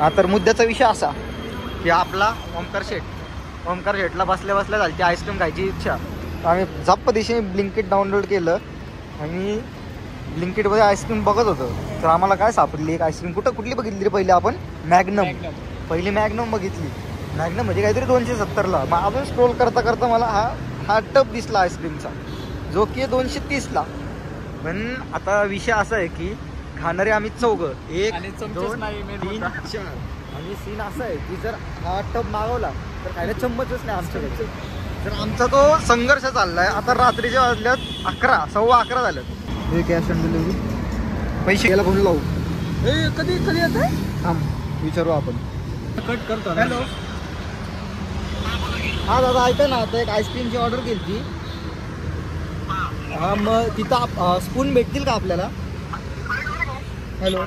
हा तर मुद्द्याचा विषय असा की आपला ओमकार शेटला बसल्या बसल्या झाली आईस्क्रीम खायची इच्छा. आम्ही जप्प दिशेने ब्लिंकिट डाउनलोड केलं आणि ब्लिंकिटमध्ये आईस्क्रीम बघत होतो. तर आम्हाला काय सापडली एक आईस्क्रीम. कुठली बघितली रे पहिले आपण? मॅग्नम. पहिली मॅग्नम बघितली. मॅग्नम म्हणजे काहीतरी 270ला. मग अजून स्क्रोल करता करता मला हा टप दिसला आईस्क्रीमचा, जो की 230ला. पण आता विषय असा आहे की खाणारे आम्ही 4, 1 2 3 4. आणि सीन असा आहे की जर हा टप मागवला तर खायला चम्मचच नाही आमच्याकडे. तर आमचा तो संघर्ष चाललाय. आता रात्रीच्या वाजल्यात 11, 11:15 झाल्यात. हे कॅश ऑन डिलिव्हरी. पैसे घ्यायला फोन लावू. कधी येत आहे? थांब विचारू आपण. कट करतो. हॅलो. हा दादा ऐका ना, आता एक आईस्क्रीमची ऑर्डर केली ती. हा मग तिथं स्पून भेटतील का आपल्याला? हॅलो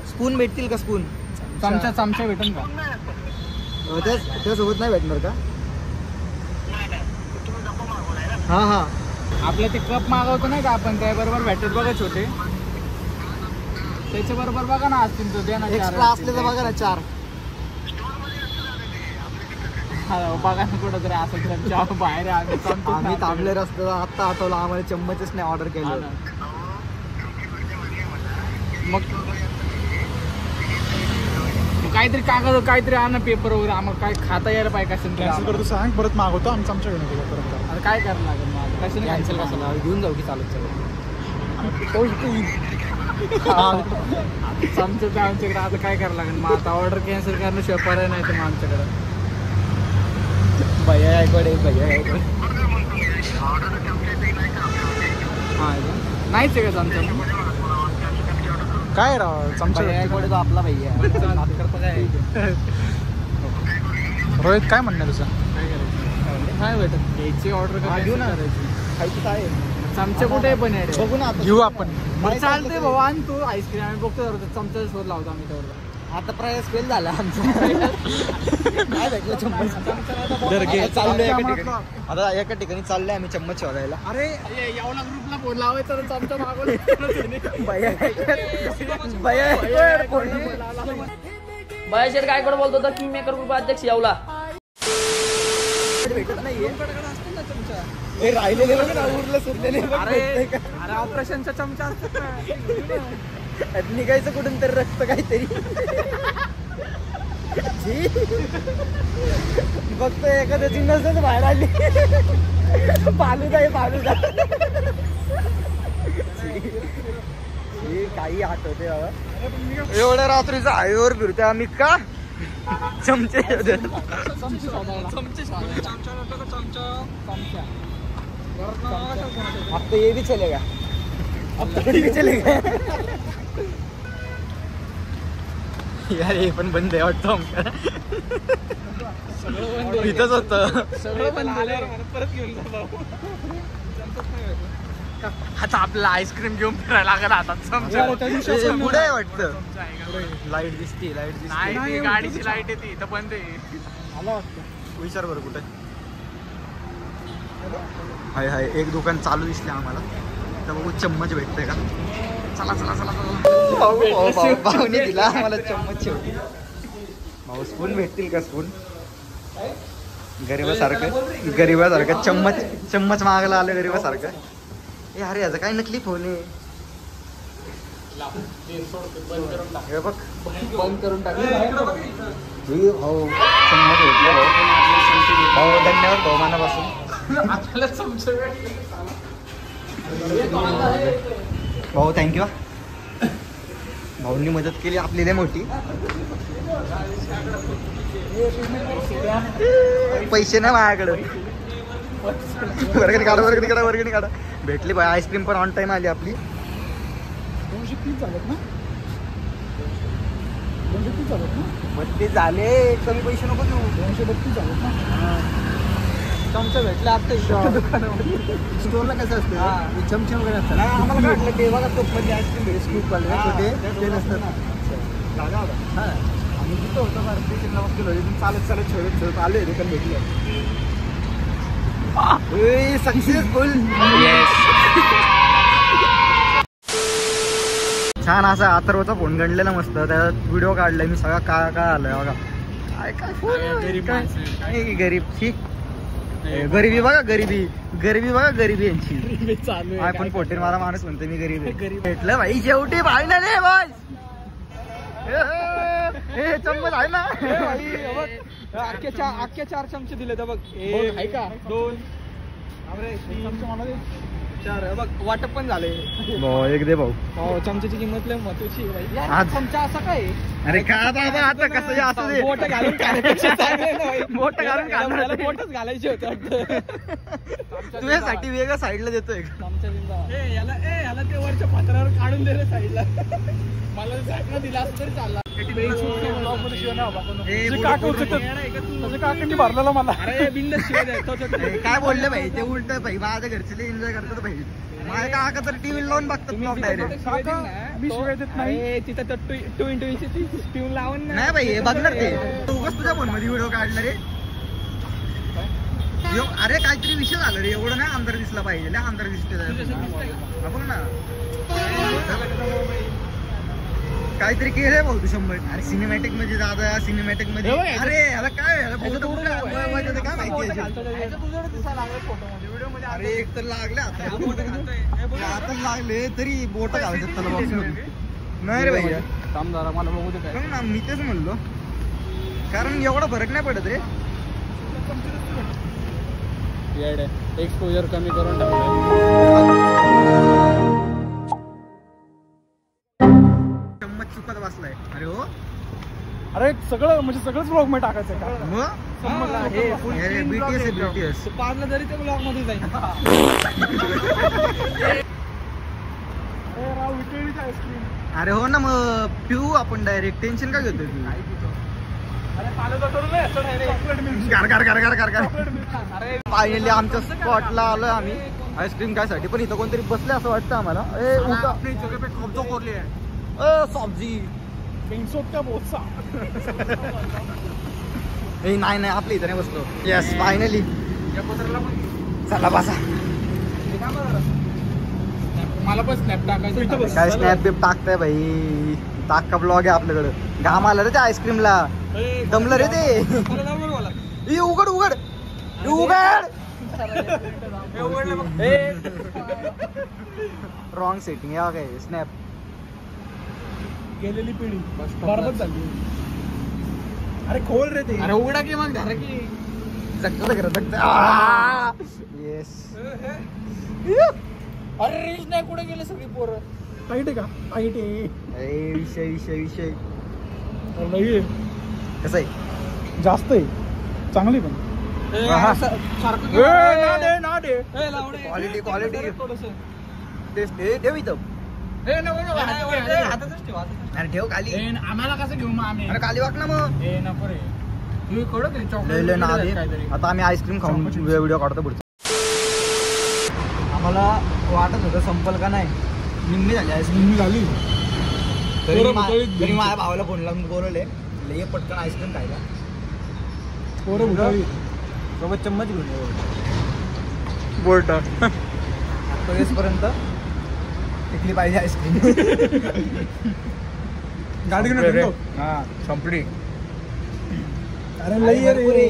स्पून भेटतील का? स्पून चमचा भेटेल का? त्यासोबत नाही भेटणार का? हा आपल्या ते कप मागवतो नाही का आपण, त्याबरोबर भेटत बघा छोटे, त्याच्या बरोबर बघा ना आज तुमचं द्या ना. एक्स्ट्रा असले तर बघा ना 4. बघा ना कुठं तरी असं बाहेर आम्ही थांबले रस्त्याला. आत्ता आठवलं आम्हाला चम्मचच नाही ऑर्डर केलं. मग काहीतरी कागद काहीतरी आण पेपर वगैरे, आम्हाला काय खाता यायला पाहिजे. कसं कॅन्सल करतो सांग, परत मागवतो आमचं आमच्याकडे परत. आता काय करायला लागेल मग? कसं कॅन्सल कसं घेऊन जाऊ की चालत आमच्याकडे आता काय करायला लागेल मग? आता ऑर्डर कॅन्सल करणं शिवाय नाही तर मग आमच्याकडे भैया ऐकवडे हां नाहीच आहे का आमच्या? काय राव चमचा तो आपला भैया रोहित काय म्हणणं तुझं? काय भेटत घ्यायची ऑर्डर घेऊ ना. खायचं काय चमचे कुठे पण आहे बघू ना आता. घेऊ आपण. चालते भाऊ आण तू आईस्क्रीम. आम्ही बघतो चमचा शोध लावतो आम्ही तेवढं. आता प्रयास फेल झाला आमचा. काय भेटलं चम्मच? आता एका ठिकाणी चाललोय आम्ही चम्मच शोधायला. अरे एवढा ग्रुपला फोन लावायचा तर चमचा मागवला. बायशेर गायकवाड बोलतो होता किंग मेकर ग्रुप अध्यक्ष यावला. भेटत नाहीये. हे राहिलेले बघ ना, उरलं सुरलेले. अरे ऑपरेशनचा चमचा असतो. निघायचं कुठून तरी रक्त काहीतरी. फक्त एखाद्याची नजर बाहेर आली. फालुदा काही आठवते बाबा. एवढ्या रात्रीचा हायवेवर फिरतोय आम्ही का? चमचे अब तो ये भी चलेगा. यार हे पण बंद आहे वाटतं. इथंच होतं सगळं पण परत घेऊन जा. आता आपल्याला आईस्क्रीम घेऊन फिरायला लागेल. आता चमचा पुढे आहे वाटतं. लाईट दिसते. नाही गाडीची लाईट येते तर बंद आहे. मला वाटतं. विचार बरं कुठे हाय एक दुकान चालू दिसले आम्हाला. तर बघू चम्मच भेटतंय का. चला भाऊने दिला आम्हाला चम्मच. शेवटी भाऊ स्पून भेटतील का? स्पून गरीबासारखं चम्मच मागायला आलं गरीबासारखं. ए अरे याचं काय नकली फोन आहे. बघ बंद करून टाकलं. भाऊ चम्मच भेटलं भाऊ. धन्यवाद भाऊ मनापासून. आपल्याला चमचा भाऊ थँक्यू. भाऊंनी मदत केली आपली लय मोठी. पैसे नाही माझ्याकडं. वर्गणी काढा. भेटली बाय आईस्क्रीम पण ऑन टाइम आली आपली. 230 झालेत ना? 230 झालेत ना? 32 झाले. कमी पैसे नको देऊ. 232 झालेत ना? चमचा भेटला आता दुकानामध्ये. स्टोरला कसं असतं चमचे वगैरे असतात. आम्हाला काय वाटलं ते बघा तोपमध्ये आईस्क्रीम भेट स्कूप वाले छोटे ते नसतात. हां आम्ही तिथं होतो भारत स्टेशनला बघतो. इथून चालत खेळत आले रिटर्न भेटले. सक्सेसफुल. छान असा अथर्वचा फोन गणलेला मस्त, त्यात व्हिडिओ काढलाय मी सगळा काय काय आलंय बघा. काय काय गरीब माणसं. काय गरीब ठीक. गरिबी बघा गरिबी, गरिबी बघा गरिबी यांची. चालू आहे. पण पोटेर मला माणूस म्हणतो मी गरीब आहे. गरीब. भेटलं भाई शेवटी पाहिलं रे बस. हे चम्मच आहे ना अख्ख्या 4 चमचे दिले तर बघ. आहे का 2 4 बघ. वाटप पण झाले. एक दे भाऊ. हो चमच्याची किंमत लय महत्वाची आहे बाई. आज- चमचा असा काय आहे? अरे का बाबा आता कसं असू दे. बोट घालून खाण्यापेक्षा चांगलं आहे ना बाई. बोटं घालून खाणार याला ते. बोटच घालायचे होते वाटतं. तुझ्यासाठी वेगळ्या साईडला देतोय. याला ते वरच्या पात्रावर काढून दे रे साईडला. मला झाकणं दिला असं तरी चालला. काकांनी भरलेला मला. अरे बिंद शिवाय द्यायचा काय बोलले भाई ते उलट भाई माझ्या घरचे एन्जॉय करतात भाई. माझ्या काका तर टीव्ही लावून बघतात ब्लॉग डायरेक्ट. मी शिवाय देत नाही. तिथं तर 2x2 पिऊन लावून नाही भाई हे बघणार ते. उगाच तुझ्या फोन मध्ये व्हिडिओ काढला रे. अरे काहीतरी विषय झाला रे, एवढं नाही अंधार दिसला पाहिजे. लय अंधार दिसतोय बघ ना. काहीतरी केलंय भाऊ तू 100. अरे सिनेमॅटिक मध्ये दादा, सिनेमॅटिक मध्ये. अरे याला काय काय माहिती अरे एक तर लागले आता लागले तरी बोट घालायचं त्याला बॉक्स मध्ये. नाही रे भैया काम जरा मला बघू दे. बघ ना मी तेच म्हणलो, कारण एवढा फरक नाही पडत रे. एक्सपोजर कमी करून टाकलं. चम्मच चुकत बसलाय. अरे हो अरे सगळं म्हणजे सगळंच ब्लॉग मध्ये टाकायचं का? अरे बीटीएस आहे बीटीएस. पार्ला जरी ते ब्लॉग मध्ये जाईल. आईस्क्रीम. अरे हो ना मग पिऊ आपण डायरेक्ट. टेन्शन का घेतोय तू? फायनली आमच्या स्पॉटला आलोय आम्ही आईस्क्रीम खायसाठी. पण इथं कोणतरी बसले असं वाटतं आम्हाला. सब्जी नाही नाही आपल्या इथं नाही बसलो. येस फायनली चला बसा. मला पण स्नॅप टाकायचं. काय स्नॅप बिप टाकताय भाई. टाका ब्लॉग आहे आपल्याकडं. घाम आला रे त्या आईस्क्रीमला. दमलं रे ते. उघड उघड उघड. रॉंग सेटिंग या काय स्नॅप. गेलेली पिढी बरोबर झाली. अरे खोल रे ते. अरे उघडा की मग झालं की येस. अरे रीच नाही कुठे गेले सगळी पोरं. टाईट आहे का? टाईट आहे. विषय विषय विषय नाही कसं आहे? जास्त आहे. चांगली पण. क्वालिटी क्वालिटी टेस्ट ठेव इथं. अरे ठेव खाली. आम्हाला कसं घेऊ मग आम्ही? अरे खाली वाक ना मग. नको रे. तुम्ही कडक आहे, लय chocolate लय ना आधी. काहीतरी. आता आम्ही आईस्क्रीम खाऊन व्हिडिओ काढतो पुढचा. आम्हाला वाटत होतं संपल का नाही. निम्मी झाली आईस्क्रीम झाली. तरी माझ्या भावाला फोन लावून बोलवले लय पटकन आईस्क्रीम खायला. पोरं भुतावी. सोबत चम्मच घेऊन ये. बोर्ड पर्यंत टिकली पाहिजे आईस्क्रीम. गाडी घेऊन येतो. हा संपली. अरे लई आहे रे.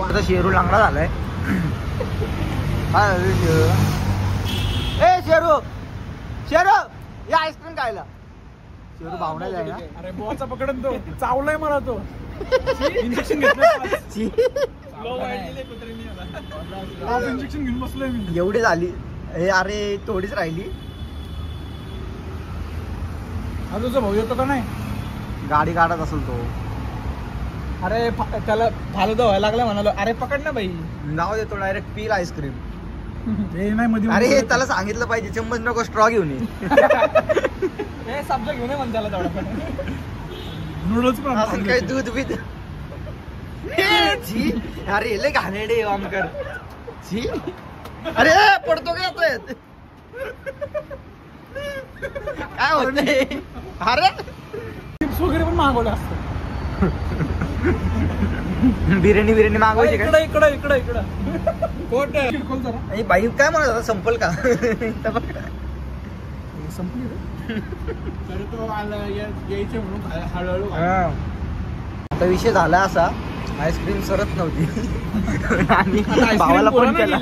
आता शेरू लांगडा झालाय. ए शेरू शेरू या आईस्क्रीम खायला. शेरू भावना जाय ना. अरे बोचा पकडून तो चावलाय मला तो. इंजेक्शन घेतलं. इंजेक्शन घेऊन बसलोय मी. एवढी झाली. हे अरे थोडीच राहिली. हा तुझा भाऊ येतो का नाही? गाडी काढत असेल तो. अरे त्याला फालू व्हायला लागला म्हणालो. अरे पकड ना बाई. नाव देतो डायरेक्ट पील आईस्क्रीम. हे नाही मध्ये अरे हे त्याला सांगितलं पाहिजे चम्मच नको स्ट्रॉ घेऊन ये. हे सब्जा घेऊन ये म्हण त्याला तेवढा. नूडल्स पण असं काही दूध बीत. अरे लय घाणेरडे आमकर. छी. अरे पडतो का येतोय. काय होतंय. अरे चिप्स वगैरे पण मागवले असतं. बिर्याणी बिर्याणी मागवायची का? इकडं इकडं इकडं कोट किरकोळ जरा. आणि बाई काय म्हणत होता संपल का? संपली रे. तर तो आला यायचे म्हणून हळूहळू आता विषय झाला असा, आईस्क्रीम सरत नव्हती आणि भावाला फोन केला.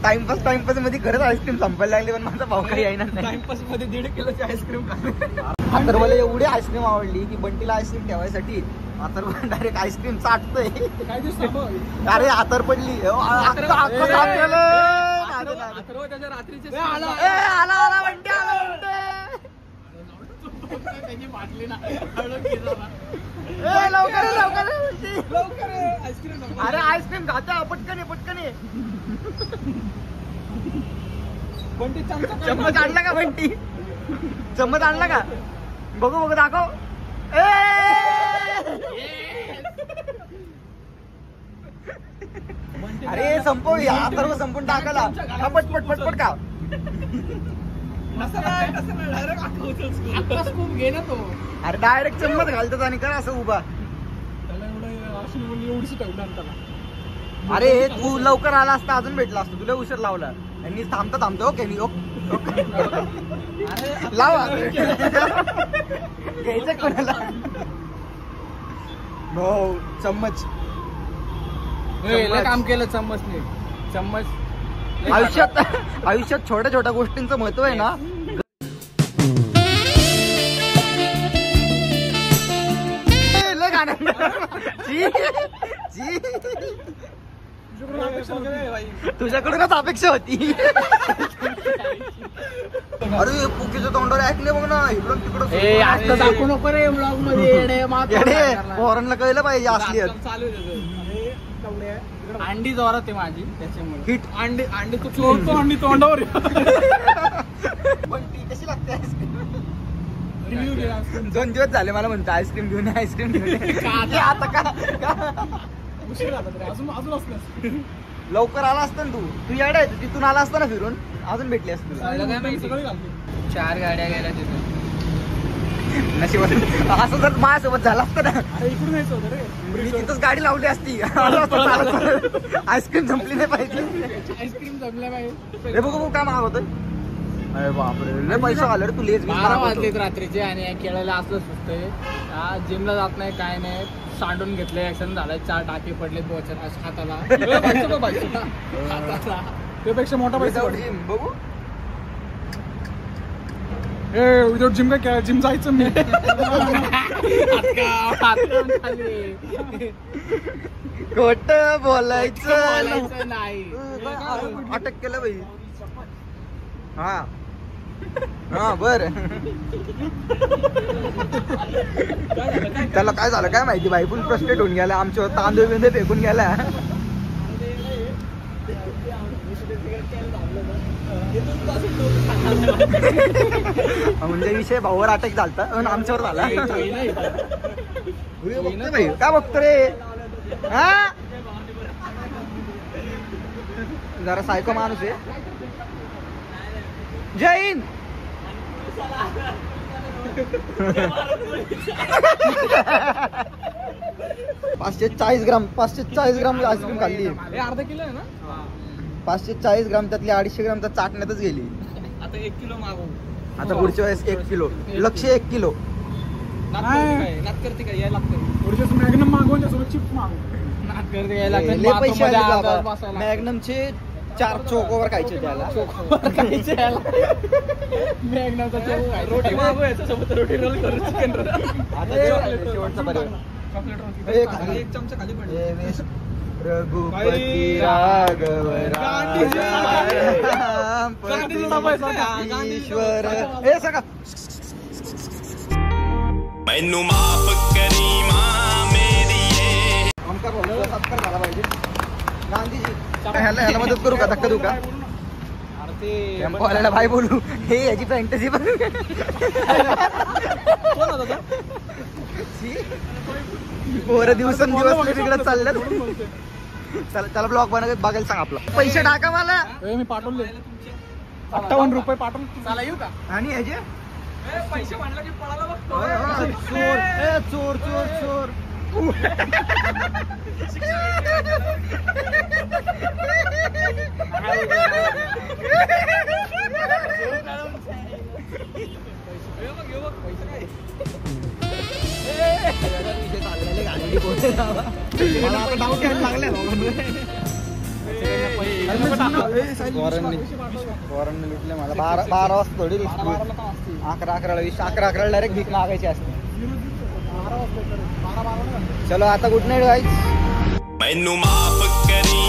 टाइमपास मध्ये खरंच आईस्क्रीम संपायला लागली, पण माझा भाव काही येणार नाही. टाइमपास मध्ये 1.5 किलोची आईस्क्रीम आता मला एवढी आईस्क्रीम आवडली की बंटीला आईस्क्रीम ठेवायसाठी आता डायरेक्ट आईस्क्रीम चाटतोय. काय दिवस अरे आतर पडली. त्याच्या रात्रीचे आला बंटी, आला त्यांनी वाटली ना हळू केलं. लवकर आईस्क्रीम अरे आईस्क्रीम खाता पटकन ये. पण ती चम्मच आणला का बंटी? चम्मच आणला का? बघू दाखव. अरे संपव सर्व संपून टाकायला. पटपट का खूप घे ना तो. अरे डायरेक्ट चम्मच घालतात आणि करा असं उभा. त्याला एवढीशी ठेवणार त्याला. अरे तू लवकर आला असता अजून भेटला असतो. तुला उशीर लावला आणि थांबतो. ओके मी लावा घ्यायचं कोणाला? भाऊ चम्मच काम केलं चम्मच. आयुष्यात छोट्या गोष्टींचं महत्व आहे ना. तुझ्याकडूनच अपेक्षा होती. अरे पुकीचं तोंडावर ऐकले बघ ना, इकडून तिकडं दाखवू नको रे ब्लॉग मध्ये. पोरांना कळलं पाहिजे असली चालू अंडी जोरात आहे माझी, त्याच्यामुळे हिट. अंडी तू चोरतो अंडी तोंडावर. पण ती कशी लागते आईस्क्रीम? रिव्ह्यू घे आईस्क्रीम. 2 दिवस झाले मला म्हणतो आईस्क्रीम घेऊन आता का उशीर झाला तरी अजून असलं. लवकर आला असता ना तू येडा आहे, तिथून आला असता ना फिरून अजून भेटली असती. सगळी घालते. 4 गाड्या गेल्या तिथं. नशिबात असं जर माझ्यासोबत झालं असतं ना, अरे इकडून यायचं होतं रे. मी तिथंच गाडी लावली असती. आईस्क्रीम संपली नाही पाहिजे. आईस्क्रीम जमल्या पाहिजे. रे बघू काय मागवतोय. अरे बापरे लय पैसा घाल रे तू. लेच 12 वाजलेत रात्रीचे आणि खेळायला असलं सुचतंय. जिमला जात नाही काय नाही. सांडून घेतले, ऍक्सिडेंट झालाय. 4 टाके पडलेत हाताला. हाताला त्यापेक्षा मोठा पैसा. बघू विदाउट जिम काय जिम जायचं मी. खोट बोलायचं नाही. अटक केलं बाई. हा बर. त्याला काय झालं काय माहिती बाई. फुल फ्रस्ट्रेट होऊन गेला. आमच्यावर तांदूळ बिंदे फेकून गेला. म्हणजे विषय भाऊवर अटॅक झालता पण आमच्यावर झाला. भाई काय बघतो रे? हा जरा सायको माणूस आहे. जय हिंद. $540 ग्राम आईस्क्रीम खाल्ली. अर्धा किलो आहे ना. 540 ग्राम त्यातली 250 ग्राम तर चाटण्यातच गेली. आता 1 किलो मागू. आता पुढच्या वेळेस 1 किलो. लक्ष 1 किलो. नात करते काय यायला लागतं. थोडीशी मॅग्नम मागवून त्यासोबत चिप्स मागव. नात करते यायला लय पैसे आले बाबा. मॅग्नमचे 4 चोकोवर खायचे त्याला. रोटी मागू याच्यासोबत. रोटी रोल करू. Chicken roll. शेवटचा पर्याय. एक चमचा खाली पडले. रघुपती राघव ईश्वर हे सगळं मैनू माफ करी मां मेरी. आमचा भाऊ सत्कार झाला पाहिजे. गांधीजी ह्याला मदत करू का? धक्का देऊ का? टेम्पो आल्याला भाई बोलू. हे याची फॅन्टसी पण. पोरं दिवसेंदिवस वेगळं चालल्यात. त्याला ब्लॉग बघायला सांग आपला. पैसे टाका मला. मी पाठवले 58 रुपये पाठवून. चला येऊ का? आणि ह्याचे पैसे म्हणलं की पळाला बघतो. चोर चोर चोर. मला आता डाऊट यायला लागले वॉरंटने लुटले मला. 12 वाजता थोडी 11 20 11 डायरेक्ट भीक मागायची असते. चलो आता गुड नाईट गाईज. मैनू माफ करी